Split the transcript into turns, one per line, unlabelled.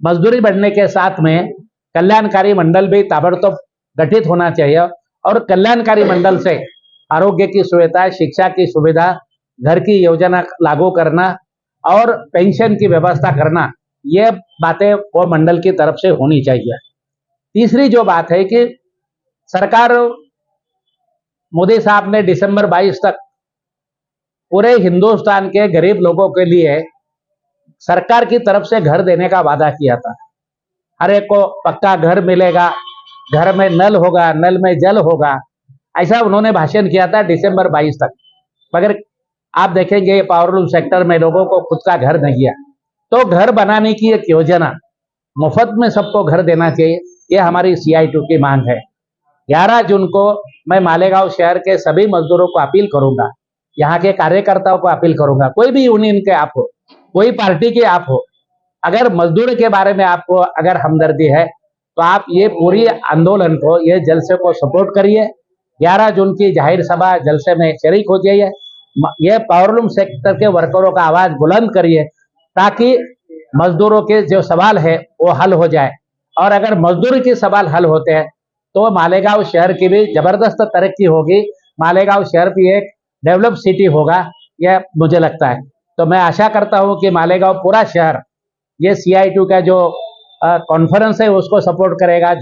मजदूरी बढ़ने के साथ में कल्याणकारी मंडल भी ताबड़तोड़ गठित होना चाहिए और कल्याणकारी मंडल से आरोग्य की सुविधा, शिक्षा की सुविधा, घर की योजना लागू करना और पेंशन की व्यवस्था करना, ये बातें वो मंडल की तरफ से होनी चाहिए। तीसरी जो बात है कि सरकार मोदी साहब ने दिसंबर 22 तक पूरे हिंदुस्तान के गरीब लोगों के लिए सरकार की तरफ से घर देने का वादा किया था। हर एक को पक्का घर मिलेगा, घर में नल होगा, नल में जल होगा, ऐसा उन्होंने भाषण किया था दिसंबर 22 तक। मगर आप देखेंगे पावरलूम सेक्टर में लोगों को खुद का घर नहीं है, तो घर बनाने की एक योजना, मुफ्त में सबको घर देना चाहिए, ये हमारी CI2 की मांग है। 11 जून को मैं मालेगांव शहर के सभी मजदूरों को अपील करूंगा, यहाँ के कार्यकर्ताओं को अपील करूंगा, कोई भी यूनियन के आप हो, कोई पार्टी के आप हो, अगर मजदूर के बारे में आपको अगर हमदर्दी है तो आप ये पूरी आंदोलन को, ये जलसे को सपोर्ट करिए। 11 जून की जाहिर सभा जलसे में शरीक हो जाइए। ये पावरलूम सेक्टर के वर्करों का आवाज बुलंद करिए ताकि मजदूरों के जो सवाल है वो हल हो जाए। और अगर मजदूर के सवाल हल होते हैं तो मालेगांव शहर की भी जबरदस्त तरक्की होगी, मालेगांव शहर भी एक डेवलप सिटी होगा, यह मुझे लगता है। तो मैं आशा करता हूं कि मालेगांव पूरा शहर ये CI2 का जो कॉन्फ्रेंस है उसको सपोर्ट करेगा।